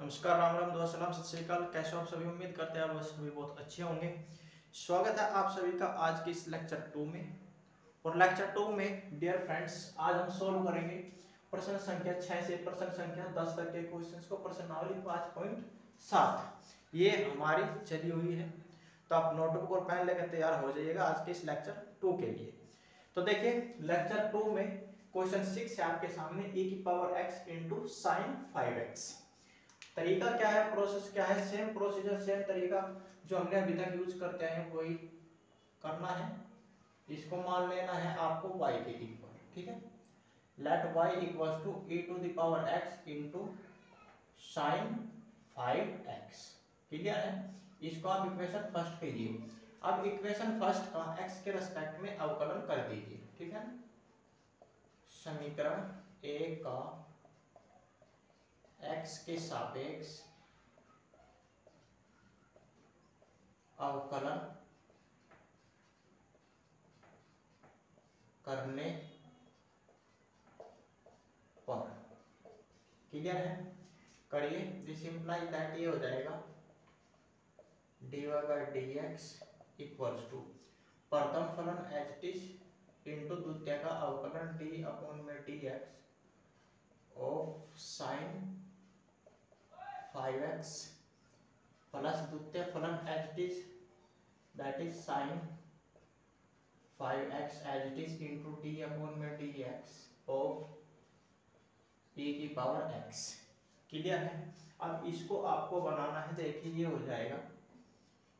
नमस्कार, राम राम, दुआ सलाम, सत श्री अकाल। कैसे हो आप सभी? उम्मीद करते हैं आप सभी बहुत अच्छे होंगे। स्वागत है आप सभी का आज के इस लेक्चर 2 में। और लेक्चर 2 में डियर फ्रेंड्स, आज हम सोल्व करेंगे प्रश्न संख्या 6 से प्रश्न संख्या 10 तक के क्वेश्चंस को, प्रश्नावली 5.7 ये हमारी चली हुई है। तो आप नोटबुक और पेन लेकर तैयार हो जाइएगा आज के इस लेक्चर 2 के लिए। तो देखिए, लेक्चर 2 में क्वेश्चन 6 है आपके सामने, e की power x into sine 5x। तरीका क्या है, प्रोसेस क्या है, सेम प्रोसीजर सेम तरीका जो हमने अभी तक यूज करते हैं वही करना है। इसको मान लेना है आपको y के इक्वल, ठीक है। Let y equals to e to the power x into sine 5x। Clear है? इसको आप इक्वेशन फर्स्ट कीजिए। अब इक्वेशन फर्स्ट का x के रेस्पेक्ट में अवकलन कर दीजिए, ठीक है। समीकरण a का x के सापेक्ष अवकलन करने पर, क्लियर है? करिए। दिस इंप्लाइज दैट ये हो जाएगा dy by D x equals to प्रथम फलन एच टी इंटू द्वितीय का अवकलन डी अपॉन में D x of sine 5x plus द्वितीय फलन H T that is sine 5x as it is into D upon में डी एक्स ऑफ e की पावर x। क्लियर है? अब इसको आपको बनाना है। देखिए, ये हो जाएगा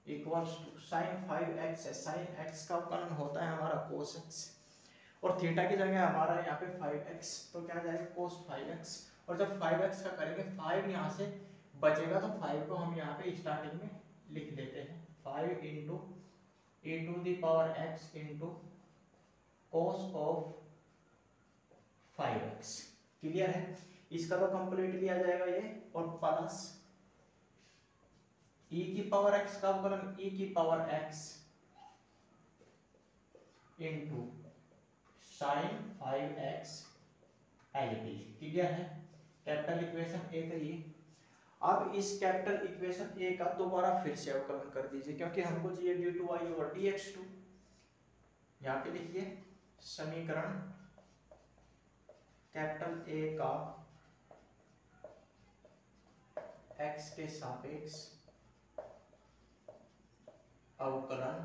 इक्वल्स टू साइन 5x है। साइन x का अवकलन होता है हमारा cos x, और थीटा की जगह हमारा यहाँ पे 5x, तो क्या आ जाएगा cos 5x। और जब 5x का करेंगे 5 यहाँ से बचेगा, तो 5 को हम यहाँ पे स्टार्टिंग में लिख देते हैं 5 into e to the power x into cos of 5x। Clear है? इसका तो कंप्लीटली आ जाएगा ये, और प्लस e की पावर x का अवकलन e की power x into sine 5x as it is. Clear है? कैपिटल इक्वेशन ए करिए। अब इस कैपिटल इक्वेशन ए का दोबारा फिर से अवकलन कर दीजिए, क्योंकि हमको चाहिए D two Y over D x two. यहाँ पे लिखिए समीकरण कैपिटल ए का x के सापेक्ष अवकलन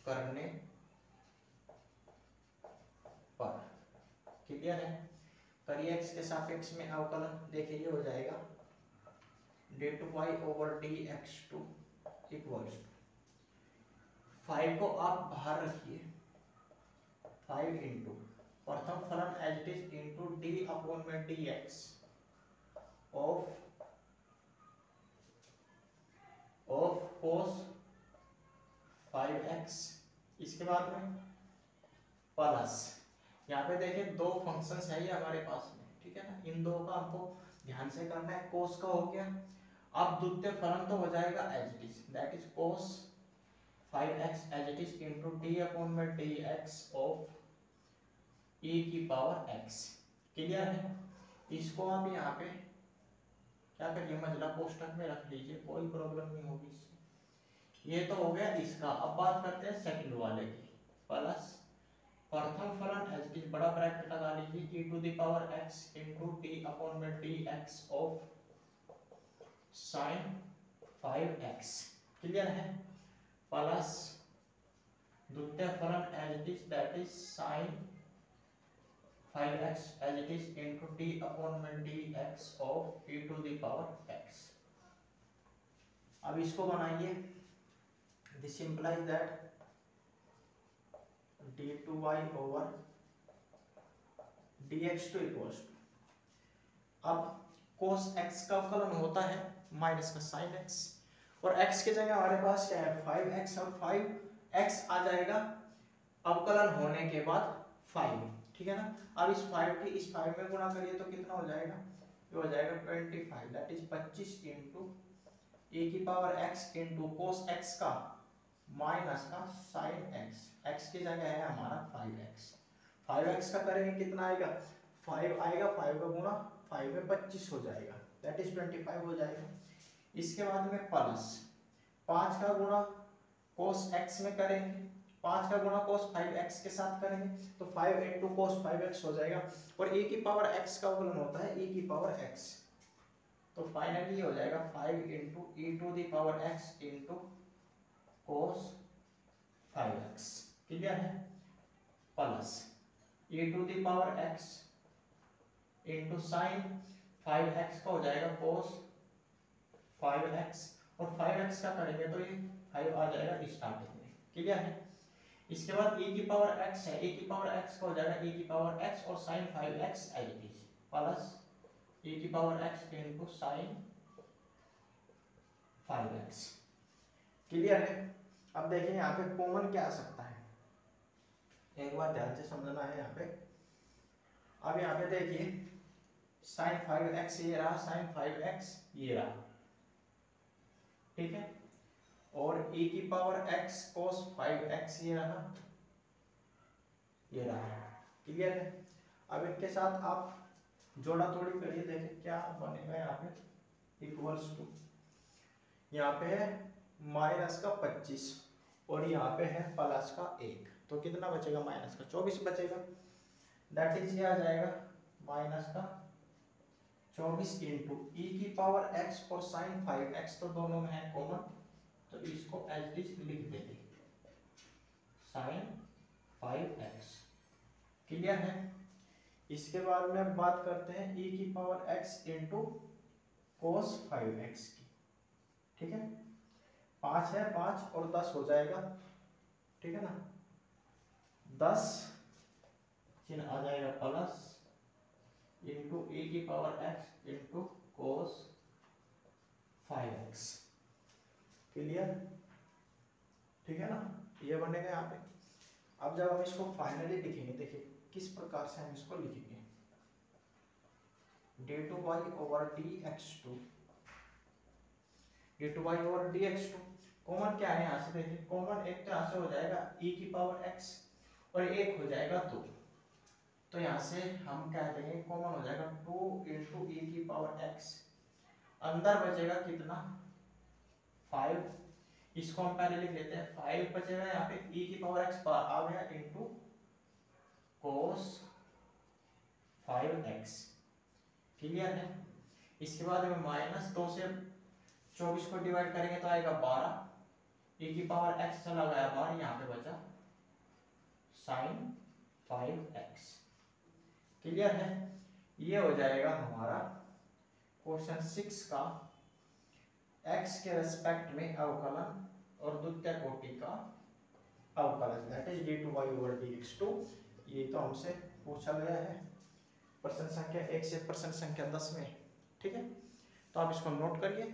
करने पर। क्लियर है? करिए x के सापेक्ष में अवकलन। देखिए, ये हो जाएगा d two Y over D x two equals to 5 को आप बाहर रखिए, 5 इंटू प्रथम फलन as it is into D upon में D x of cos 5x। इसके बाद में प्लस, यहाँ पे देखिए दो फंक्शंस है ये हमारे पास में, ठीक है ना। इन दो का हमको ध्यान से करना है। कोस का हो गया, अब द्वितीय फलन तो हो जाएगा as it is, that is cos 5x as it is into D upon में डी एक्स ऑफ e की पावर x। क्लियर है? इसको आप यहाँ पे क्या करिए, मझला कोष्ठक में रख लीजिए, कोई प्रॉब्लम नहीं होगी इससे। ये तो हो गया इसका। अब बात करते हैं सेकंड वाले की। प्लस प्रथम फलन एज इट इज, बड़ा ब्रैकेट लगा लीजिए, e to the power x into D upon में D x of sine 5x। Clear है? प्लस द्वितीय फलन as it is that is sine 5x as it is into D upon में D x of e to the power x। अब इसको बनाइए। This implies that d two Y over D x two equals to, अब cos x का अवकलन होता है minus का साइन x, और x की जगह हमारे पास क्या है 5x। अब 5x आ जाएगा अवकलन होने के बाद 5, ठीक है ना। अब इस 5 की इस 5 में गुणा करिए तो कितना हो जाएगा, ये हो जाएगा 25, दैट इज 25 इंटू e की power x into cos x का माइनस का साइन x। x की जगह है हमारा 5x। 5x का करेंगे कितना आएगा, 5 आएगा, 5 का गुणा 5 में 25 हो जाएगा, दैट इज 25 हो जाएगा। इसके बाद में प्लस 5 का गुणा cos x में करेंगे, 5 का गुणा cos 5x के साथ करेंगे तो 5 into cos 5x हो जाएगा, और e की पावर x का फलन होता है e की पावर x, तो फाइनली हो जाएगा 5 into e to the power x into cos 5x, clear है, plus e to the power x into sin 5x का हो जाएगा cos 5x, और 5x का करेंगे तो ये 5 आ जाएगा स्टार्टिंग में, क्लियर है। इसके बाद e की पावर x है, e की पावर x का हो जाएगा e की पावर x और sin 5x as it is, plus e की power x into sin 5x, clear है। अब देखिए यहाँ पे कॉमन क्या आ सकता है, एक बार ध्यान से समझना है यहाँ पे। अब यहाँ पे देखिए sin 5x ये रहा, sin 5x ये रहा, ठीक है, और e की पावर x cos 5x ये रहा, ये रहा, क्लियर है। अब इनके साथ आप जोड़ा तोड़ी करिए, देखें क्या बनेगा। यहाँ पे इक्वल्स टू, यहाँ पे है माइनस का 25 और यहाँ पे है प्लस का 1, तो कितना बचेगा, माइनस का 24 बचेगा, दैट इज ये आ जाएगा माइनस का 24 इंटू ई की पावर x और साइन 5x, तो दोनों में है कॉमन, तो इसको एज इट लिख देंगे साइन 5x, क्लियर है। इसके बाद में बात करते हैं e की power x into cos 5x की, ठीक है, 5 है, 5 और 10 हो जाएगा, ठीक है ना, 10 चिन्ह आ जाएगा प्लस इंटू e की power x into cos 5x, clear, ठीक है ना, ये बनेगा यहाँ पे। अब जब हम इसको फाइनली लिखेंगे, देखिए किस प्रकार से हम इसको लिखेंगे, d2y over dx2, d2y over dx2, common क्या है यहाँ से, देखिए कॉमन एक तो यहाँ से हो जाएगा e की पावर x और एक हो जाएगा 2, तो यहाँ से हम क्या देंगे, कॉमन हो जाएगा 2 इंटू e की पावर x, अंदर बचेगा कितना 5, इसको हम पहले लिख लेते हैं, 5 बचेगा, यहाँ पे e की पावर x आ गया इंटू cos 5x, क्लियर है। इसके बाद में माइनस 2 से 24 को डिवाइड करेंगे तो आएगा 12, e की पावर x चला गया बाहर, यहाँ पे बचा sin 5x, क्लियर है। ये हो जाएगा हमारा क्वेश्चन 6 का x के रेस्पेक्ट में अवकलन और द्वितीय कोटि का अवकलन, that is d2y over dx2। ये तो हमसे पूछा गया है प्रश्न संख्या 1 से प्रश्न संख्या 10 में, ठीक है, तो आप इसको नोट करिए,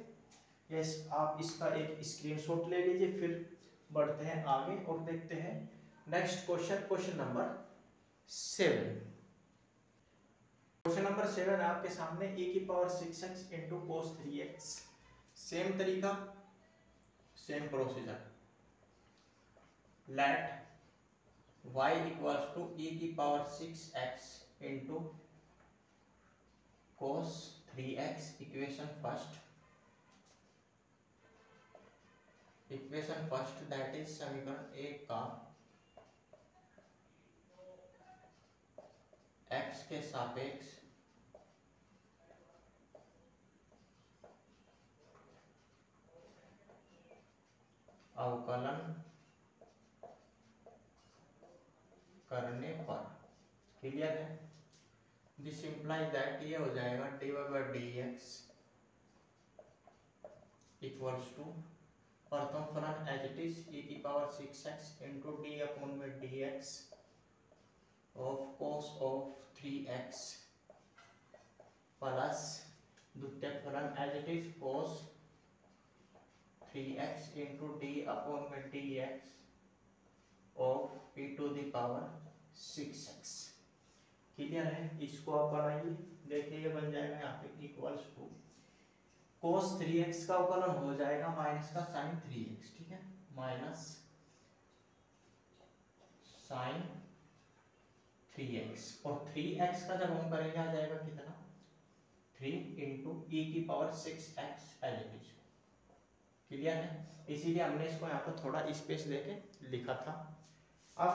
यस आप इसका एक स्क्रीनशॉट ले लीजिए, फिर बढ़ते हैं आगे और देखते हैं next question, question number 7। Question number 7 आपके सामने e की power 6x into cos 3x, same तरीका, same procedure, let y equals to e की power 6x into cos 3x, equation first that is समीकरण 1 का x के सापेक्ष अवकलन करने पर, क्लियर है। दिस इंप्लाइज दैट ये हो जाएगा dy by dx equals to प्रथम फलन एज इट इज e की power 6x into d upon में dx of cos of 3x plus द्वितीय फलन as it is cos 3x into d upon में dx of e to the power 6x, clear है। इसको आप बनाइए, देखिए ये बन जाएगा यहाँ पे इक्वल्स टू cos 3x का अवकलन हो जाएगा माइनस का sin 3x, ठीक है, माइनस sin 3x, और 3x का जब हम करेंगे आ जाएगा कितना 3 इंटू ई की power 6x as it is. Clear है, इसीलिए हमने इसको यहाँ पर थोड़ा स्पेस देके लिखा था। अब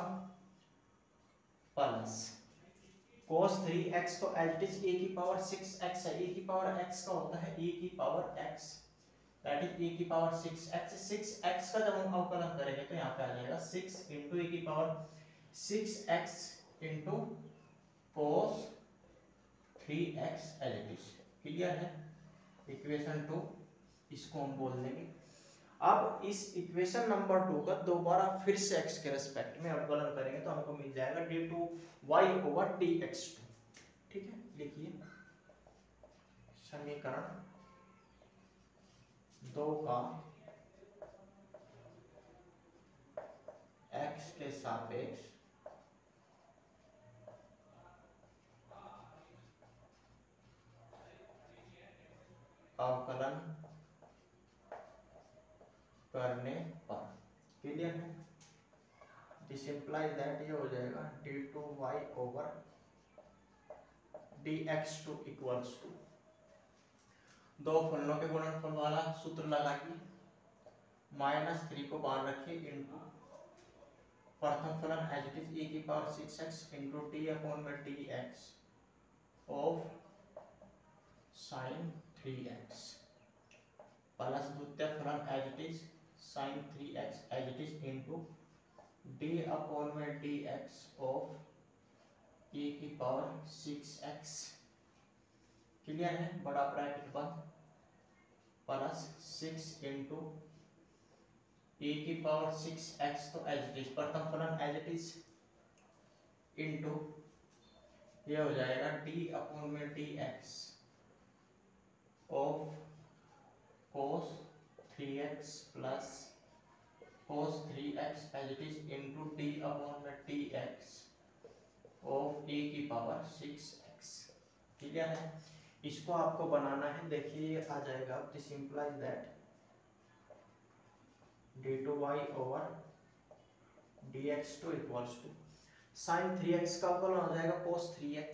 प्लस cos 3x तो एज इट इज e की पावर 6x है, e की पावर x का होता है e की power x, that is e की पावर 6x। 6x का जब हम अवकलन करेंगे तो यहाँ पे आ जाएगा 6 इंटू e की power 6x into cos 3x as it is. Clear है, इक्वेशन 2 इसको हम बोल देंगे। अब इस इक्वेशन नंबर 2 का दोबारा फिर से x के रेस्पेक्ट में अवकलन करेंगे तो हमको मिल जाएगा d2y ओवर dx2। ठीक है, लिखिए समीकरण 2 का x के सापेक्ष अवकलन करने पर। क्लियर है, दिस इंप्लाइज दैट ये हो जाएगा d2y over dx2 equals to, दो फलनों के गुणनफल वाला सूत्र लगाइए, -3 को बाहर रखिए इंटू प्रथम फलन एज इट इज e की power 6x into t upon में dx of sin 3x plus द्वितीय फलन as it is sin 3x as it is into d upon में dx ऑफ e की पावर 6x। क्लियर है, बड़ा bracket बंद, plus 6 into e की power 6x तो एज इट इज प्रथम फलन एज इट इज इंटू ये हो जाएगा d अपॉन में dx of cos 3x plus cos 3x as it is into d upon में dx ऑफ e की पावर 6x। क्लियर है, इसको आपको बनाना है, देखिए आ जाएगा this implies that d2y over dx2 equals to sin 3x का अवकलन हो जाएगा cos 3x,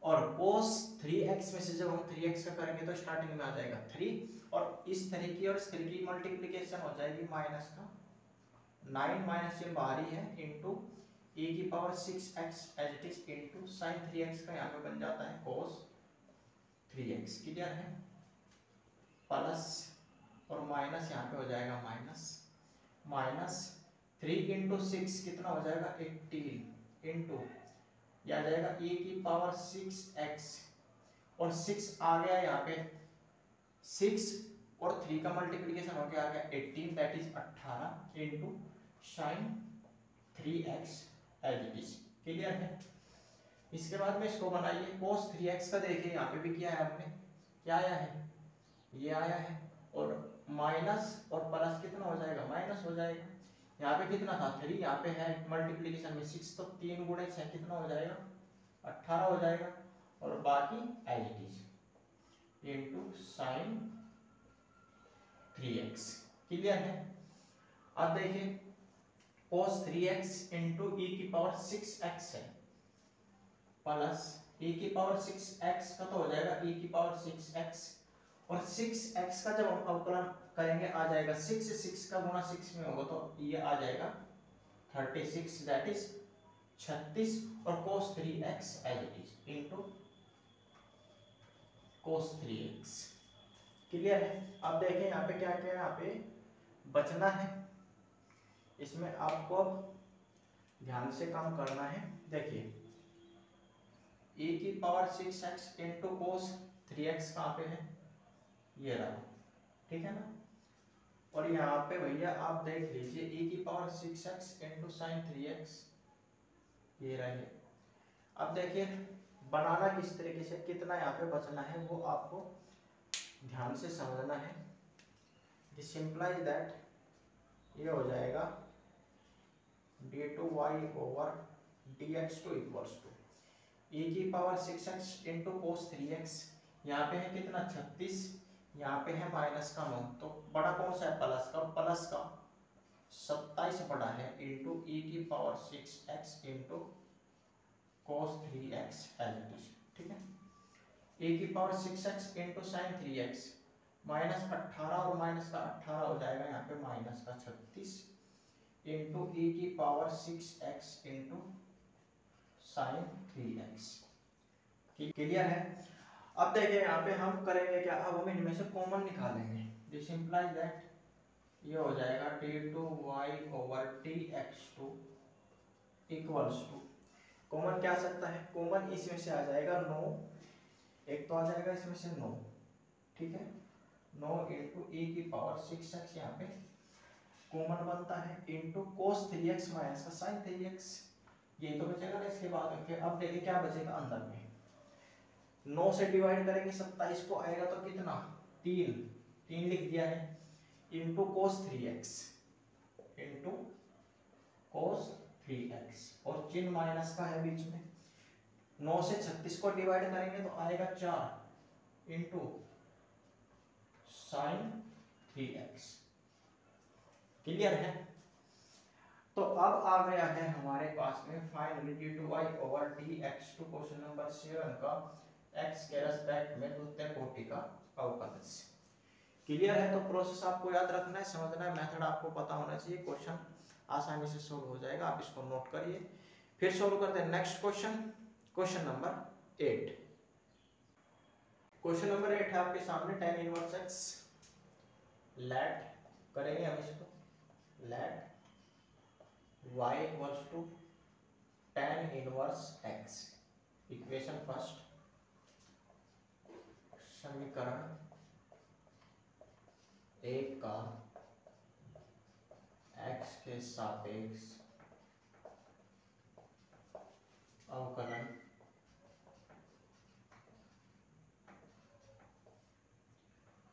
और cos 3x में से जब हम 3x का करेंगे तो स्टार्टिंग में आ जाएगा 3, और इस 3 की और इस 3 की मल्टीप्लिकेशन हो जाएगी माइनस का 9 माइनस ये बाहरी है इंटू e की power 6x as it is into sin 3x का यहाँ पे बन जाता है cos 3x। क्लियर है, प्लस और माइनस यहाँ पे हो जाएगा माइनस 3 इंटू 6 कितना हो जाएगा 18 इंटू यह आ जाएगा e की पावर 6x, और 6 आ गया यहाँ पे 6 और 3 का मल्टीप्लिकेशन हो गया आ गया 18 that is 18 into sin 3x as it is. Clear है, इसके बाद में इसको बनाइए cos 3x का, देखिए यहाँ पे भी किया है हमने, क्या आया है ये आया है, और माइनस और प्लस कितना हो जाएगा माइनस हो जाएगा, यहाँ पे कितना था 3, यहाँ पे है मल्टीप्लिकेशन में 6 तो 3 गुणे 6 कितना हो जाएगा 18 हो जाएगा, और बाकी as it is into sin 3x। Clear है, अब देखिए cos 3x इंटू e की पावर 6x है, प्लस e की पावर 6x का तो हो जाएगा e की पावर 6x, और 6x का जब हम अवकलन करेंगे आ जाएगा 6 का गुणा 6 में होगा तो ये आ जाएगा 36 दैट इज 36, और cos 3x as it is into cos 3x। Clear है, अब देखें यहाँ पे क्या क्या है, यहाँ पे बचना है, इसमें आपको ध्यान से काम करना है। देखिए e की power 6x into cos 3x कहाँ पे है, ये रहा, ठीक है ना, और यहाँ पे भैया आप देख लीजिए e की power 6x into sin 3x ये रहे। अब देखिए बनाना किस तरीके से, कितना यहाँ पे बचना है वो आपको ध्यान से समझना है। दिस इंप्लाइज दैट ये हो जाएगा d2y over dx2 equals to e की power 6x into cos 3x, यहाँ पे है कितना 36, यहाँ पे है माइनस का 9, तो बड़ा कौन सा है प्लस का 27 बड़ा है इंटू e की power 6x into cos 3x as it is, ठीक है। ए की power 6x into sine 3x, minus 18 और माइनस का 18 हो जाएगा यहाँ पे माइनस का 36 इंटू e की power 6x into sine 3x। Clear है। अब देखिए यहाँ पे हम करेंगे क्या, अब हम इनमें से कॉमन निकालेंगे। दिस इंप्लाइज दैट ये हो जाएगा d2y over dx2 equals to, common क्या आ सकता है, कॉमन इसमें से आ जाएगा 9, एक तो आ जाएगा इसमें से 9, ठीक है। 9 इंटू e की पावर 6x यहाँ पे कॉमन बनता है इंटू cos 3x माइनस का साइन 3x, ये तो बचेगा ना इसके बाद में। फिर अब देखिए क्या बचेगा अंदर में, 9 से डिवाइड करेंगे 27 को, आएगा तो कितना 3 लिख दिया है, into cos 3x into cos 3x, और चिन्ह माइनस का है बीच में। 9 से 36 को डिवाइड करेंगे तो आएगा 4 इंटू साइन 3x। क्लियर है। तो अब आ गया है हमारे पास में finally d2y over dx2 question number 7 का x के रेस्पेक्ट में द्वितीय कोटि का अवकलन। क्लियर है। तो प्रोसेस आपको याद रखना है, समझना है, मेथड आपको पता होना चाहिए, क्वेश्चन आसानी से सोल्व हो जाएगा। आप इसको नोट करिए, फिर सोल्व करते हैं next question, question number 8। Question number 8 है आपके सामने, tan इनवर्स x, लेट करेंगे हम इसको, let y equals to tan inverse x, equation first, समीकरण एक का x के सापेक्ष अवकलन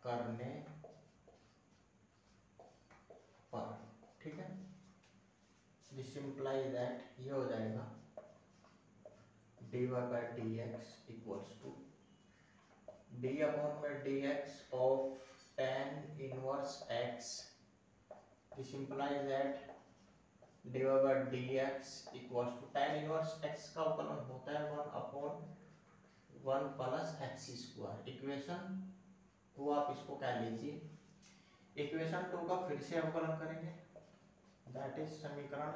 करने पर, ठीक है। दिस इम्प्लाई दैट ये हो जाएगा dy by D x equals to d upon में D x of tan inverse x, this implies that dy by dx equals to tan inverse x का अवकलन होता है 1 upon 1 plus x square. Equation 2 आप इसको क्या लीजिए, इक्वेशन 2 का फिर से अवकलन करेंगे, दैट इज समीकरण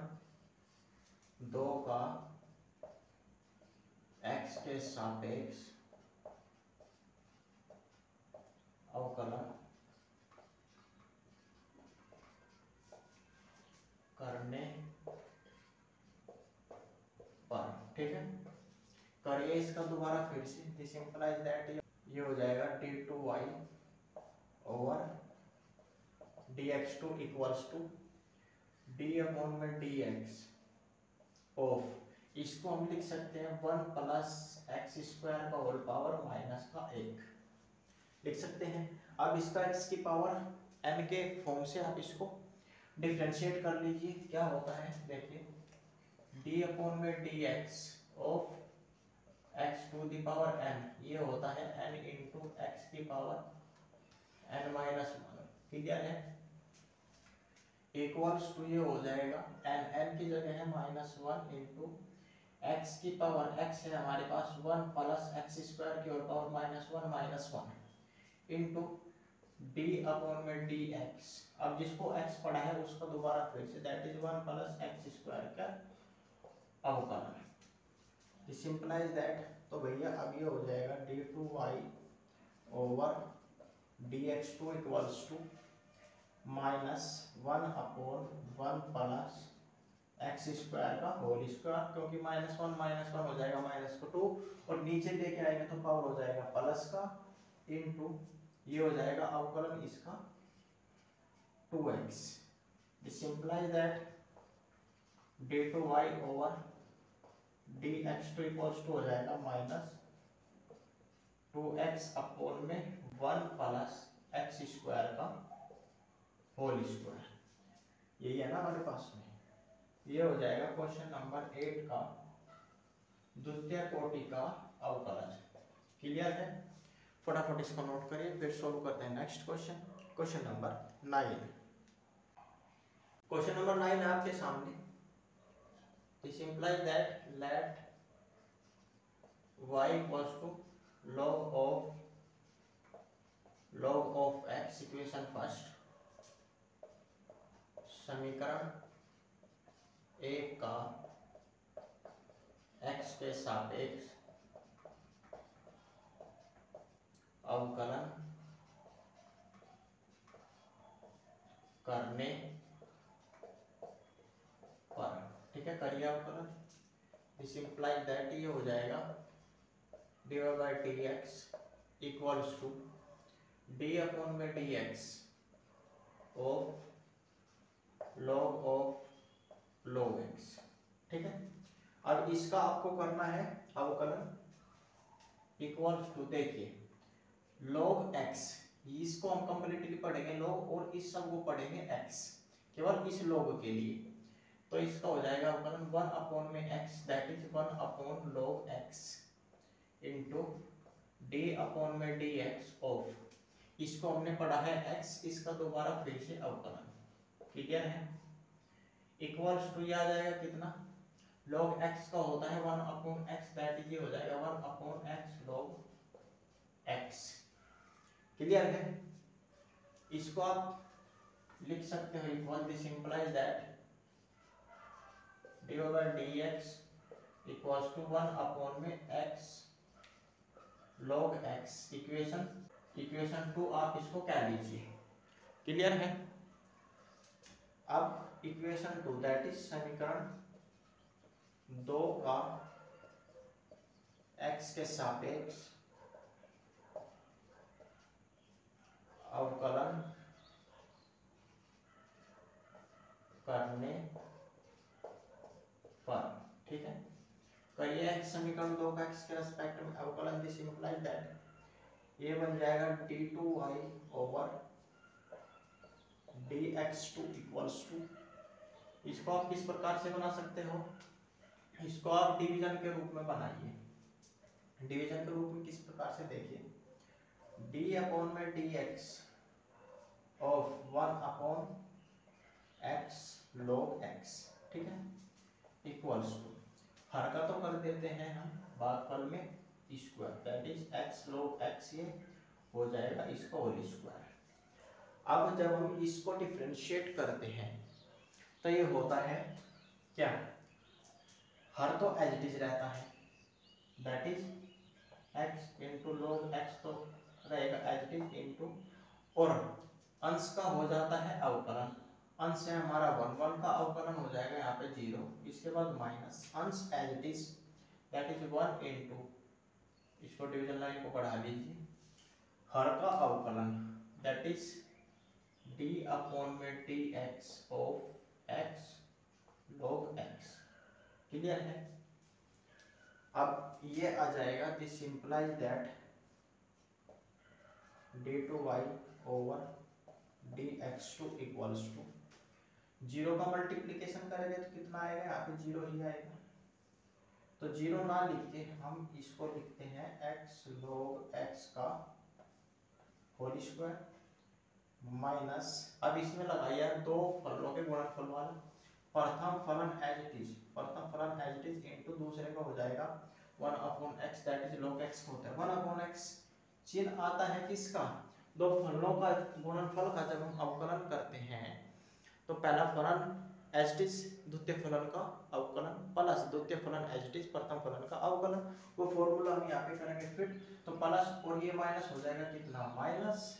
2 का x के सापेक्ष अवकलन करने पर, ठीक है। करिए इसका दोबारा फिर से, दिस इंप्लाइज दैट ये हो जाएगा d2y over dx2 equals to d upon में dx ऑफ, इसको हम लिख सकते हैं 1 प्लस एक्स स्क्वायर का होल पावर माइनस का 1 लिख सकते हैं। अब इसका x की पावर n के फॉर्म से आप इसको डिफरेंशिएट कर लीजिए, क्या होता है देखिए, d अपॉन में dx of x to the power n, ये होता है n इंटू एक्स की पावर n माइनस 1। क्लियर है। इक्वल्स टू ये हो जाएगा n की जगह है -1 इंटू एक्स की पावर, x है हमारे पास 1 प्लस एक्स स्क्वायर की और पावर -1 इंटू d अपॉन में dx। अब जिसको x पढ़ा है उसका दोबारा फिर से, that is 1 plus x square का अवकलन। दिस इंप्लाइज दैट, तो भैया अब ये हो जाएगा d2y over dx2 equals to -1 upon 1 plus x square का होल स्क्वायर, क्योंकि -1 हो जाएगा -2 और नीचे लेके आएंगे तो पावर हो जाएगा प्लस का, इंटू ये हो जाएगा अवकलन इसका 2x। This implies that d2y over dx2 equals to हो जाएगा -2x अपॉन में 1 प्लस एक्स स्क्वायर का होल स्क्वायर। यही है ना हमारे पास में, ये हो जाएगा क्वेश्चन नंबर 8 का द्वितीय कोटि का अवकलन। क्लियर है। फटाफट इसको नोट करिए, फिर सोल्व करते हैं next question, question number 9। Question number 9 है आपके सामने, this implies that let y equals to log of x, equation first, समीकरण एक का x के सापेक्ष अवकलन करने पर, ठीक है, करिए अवकलन। दिस इंप्लाइज दैट ये हो जाएगा dy by D x equals to d upon में D x of log x, ठीक है। अब इसका आपको करना है अवकलन, इक्वल्स टू, देखिए log x, इसको हम कंप्लीटली पढ़ेंगे log, और इस सब को पढ़ेंगे x, केवल इस log के लिए। तो इसका हो जाएगा अवकलन 1 अपॉन में x, that is 1 upon log x into D upon में डी एक्स ऑफ, इसको हमने पढ़ा है x, इसका दोबारा फिर से अवकलन, क्लियर है। इक्वल्स टू ये आ जाएगा कितना, log x का होता है 1 अपॉन x, दैट इज ये हो जाएगा 1 upon x log x, clear है। इसको आप लिख सकते हो equal, this implies that dy by D x equals to 1 upon में x log x, इक्वेशन 2 आप इसको क्या लीजिए, क्लियर है। अब इक्वेशन 2 दैट इज समीकरण 2 का x के सापेक्ष अवकलन करने पर, ठीक है। करिए समीकरण 2 का x के रेस्पेक्ट में अवकलन, दिस इंप्लाइज दैट ये बन जाएगा d2y over dx2 equals to, इसको आप किस प्रकार से बना सकते हो, इसको आप डिवीजन के रूप में बनाइए। डिवीजन के रूप में किस प्रकार से, देखिए d अपॉन में dx of 1 upon x log x, ठीक है, इक्वल्स टू, हर का तो कर देते हैं हम, भागफल में square, that is x log x, ये हो जाएगा इसका होल स्क्वायर। अब जब हम इसको डिफरेंशिएट करते हैं तो ये होता है क्या, हर तो एज इट इज रहता है, that is x into log x तो रहेगा एज इट इज इंटू, और अंश का हो जाता है अवकलन, अंश है हमारा 1 का अवकलन हो जाएगा यहाँ पे 0, इसके बाद माइनस अंश as it is, that is 1 into, इसको डिवीजन लाइन को बढ़ा लीजिए, हर का अवकलन दैट इज d अपॉन में dx of x log x, clear है। अब ये आ जाएगा, this implies that d2y over dx2 equals to, 0 का मल्टीप्लिकेशन करेंगे तो कितना आएगा, यहाँ पे 0 ही आएगा, तो 0 ना लिख के हम इसको लिखते हैं x log x का होल स्क्वायर माइनस, अब इसमें लगाइए दो फलों के गुणनफल वाला, प्रथम फलन एज इट इज, प्रथम फलन एज इट इज इनटू दूसरे का हो जाएगा 1 upon x, that is log x होता है 1 अपॉन x, चिन्ह आता है किसका, दो फलों का गुणनफल का, जब हम अवकलन करते हैं तो पहला फलन एज इट इज द्वितीय फलन का अवकलन प्लस द्वितीय फलन एज इट इज प्रथम फलन का अवकलन, वो फॉर्मूला हम यहाँ पे करेंगे फिट, तो प्लस और ये माइनस हो जाएगा कितना, माइनस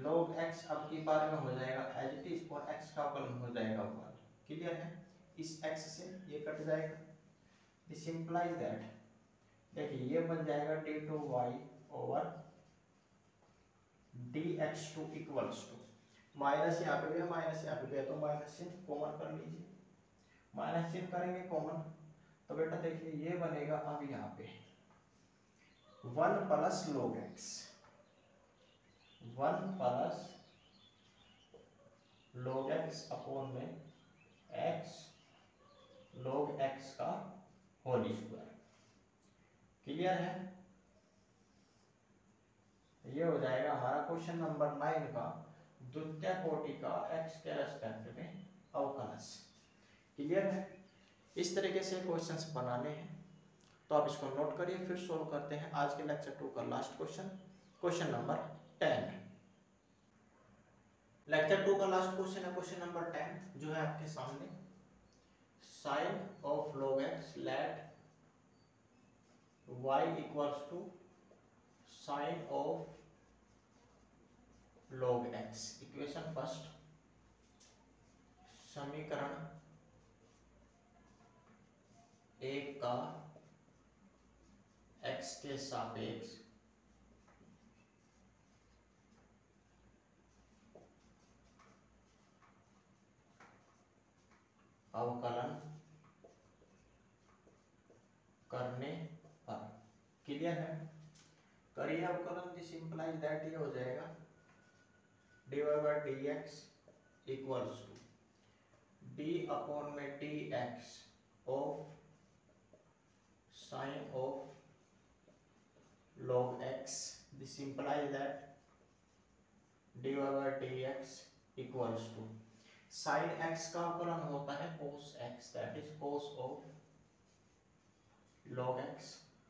log x, अब की बार में हो जाएगा एज इट इज, और x का अवकलन हो जाएगा 1, क्लियर है। इस x से ये कट जाएगा, दिस इंप्लाइज दैट, देखिए ये बन जाएगा d2y over dx2 equals to, minus यहाँ पे भी है माइनस यहाँ पे भी है, तो माइनस चिन्ह कॉमन कर लीजिए, माइनस चिन्ह करेंगे कॉमन, तो बेटा देखिए ये बनेगा अब यहाँ पे 1 plus log x, 1 plus log x upon में x log x का होल स्क्वायर, क्लियर है। ये हो जाएगा हमारा क्वेश्चन नंबर 9 का द्वितीय कोटि का x के रेस्पेक्ट में अवकलज, क्लियर है। इस तरीके से क्वेश्चंस बनाने हैं। तो तो आप इसको नोट करिए। फिर सोल्व करते हैं आज के लेक्चर 2 का last question, question number 10। Lecture 2 का लास्ट क्वेश्चन है क्वेश्चन नंबर 10, जो है आपके सामने। Sine of log x let y equals to sine of log x। Equation first, समीकरण एक का x के सापेक्ष अवकलन करने पर। क्लियर है? करिए अवकलन, दिस इंप्लाइज दैट ये हो जाएगा dy by dx equals to d upon में dx of sine of log x। This implies that dy by dx equals to sine x का अवकलन होता है cos x, that is cos of log x।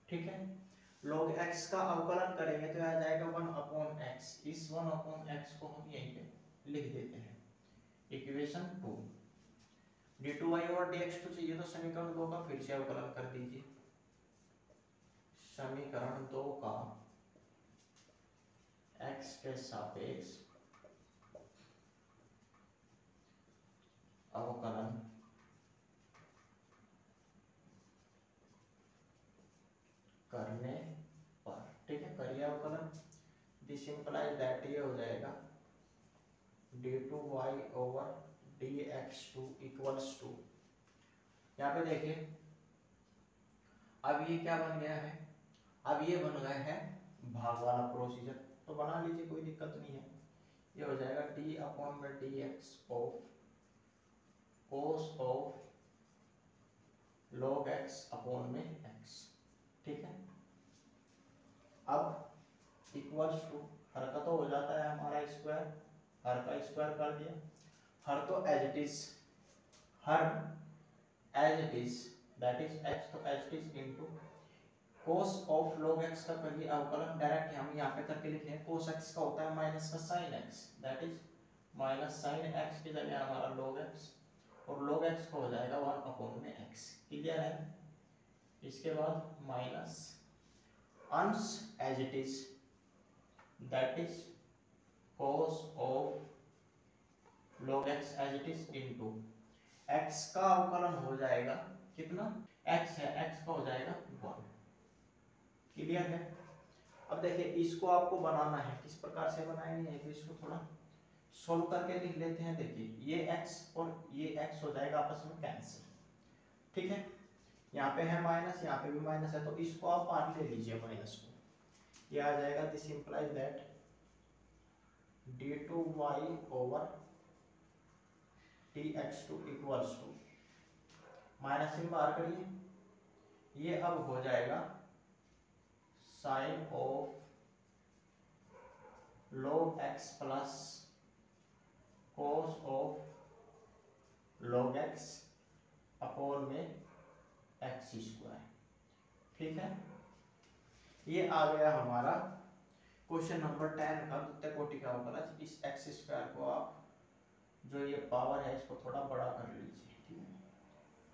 ठीक है, log x का अवकलन करेंगे तो आ जाएगा 1 अपॉन x। इस 1 अपॉन x को हम यहीं पे लिख देते हैं। इक्वेशन 2 d2y और dx2 चाहिए तो समीकरण 2 का फिर से अवकलन कर दीजिए। समीकरण 2 का x के सापेक्ष अवकलन करने पर। ठीक है, करिए अवकलन। दिस इंप्लाइज दैट ये हो जाएगा d2y over dx2 equals to, यहाँ पे देखिए अब ये क्या बन गया है, अब ये बन गया है भाग वाला प्रोसीजर, तो बना लीजिए, कोई दिक्कत नहीं है। ये हो जाएगा d अपॉन में dx of cos of log x upon में x। ठीक है, अब इक्वल्स टू, हर का तो हो जाता है हमारा स्क्वायर, हर का स्क्वायर कर दिया, हर तो एज इट इज, हर as it is that is x, तो as it is into cos of log x का करिए अवकलन। डायरेक्ट हम यहाँ पे करके लिख लें, cos x का होता है माइनस का sin x, that is minus sin x की जगह हमारा log x, और log x को हो जाएगा 1 अपॉन में x। क्लियर है? इसके बाद माइनस अंश as it is that is cos of log x as it is into x का अवकलन हो जाएगा कितना, x है, x का हो जाएगा 1। क्लियर है? अब देखिए इसको आपको बनाना है, किस प्रकार से बनाएंगे, तो इसको थोड़ा सोल्व करके लिख लेते हैं। देखिए ये x और ये x हो जाएगा आपस में कैंसिल। ठीक है, यहाँ पे है माइनस, यहाँ पे भी माइनस है, तो इसको आप पार्ट ले लीजिए माइनस को, ये आ जाएगा। This implies that d2y over dx2 equals to, minus से बाहर करिए, ये अब हो जाएगा sine of log x plus cos of log x upon में x स्क्वायर। ठीक है, ये आ गया हमारा क्वेश्चन नंबर 10 का द्वितीय कोटि का अवकलज। इस x स्क्वायर को आप जो ये पावर है इसको थोड़ा बड़ा कर लीजिए। ठीक है,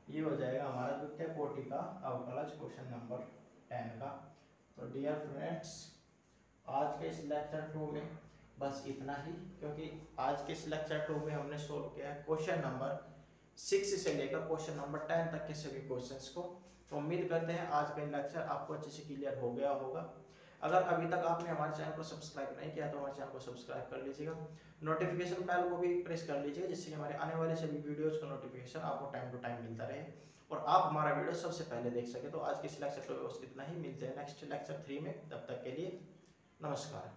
ये हो जाएगा हमारा द्वितीय कोटि का अवकलज क्वेश्चन नंबर 10 का। तो डियर फ्रेंड्स, आज के इस लेक्चर 2 में बस इतना ही, क्योंकि आज के इस लेक्चर 2 में हमने सोल्व किया है क्वेश्चन नंबर 6 से लेकर क्वेश्चन नंबर 10 तक के सभी क्वेश्चंस को। तो उम्मीद करते हैं आज का लेक्चर आपको अच्छे से क्लियर हो गया होगा। अगर अभी तक आपने हमारे चैनल को सब्सक्राइब नहीं किया तो हमारे चैनल को सब्सक्राइब कर लीजिएगा, नोटिफिकेशन बेल को भी प्रेस कर लीजिएगा, जिससे हमारे आने वाले सभी वीडियोस का नोटिफिकेशन आपको टाइम टू टाइम मिलता रहे और आप हमारा वीडियो सबसे पहले देख सके। तो आज के इस लेक्चर 2 में बस इतना ही, मिलते हैं नेक्स्ट लेक्चर 3 में, तब तक के लिए नमस्कार।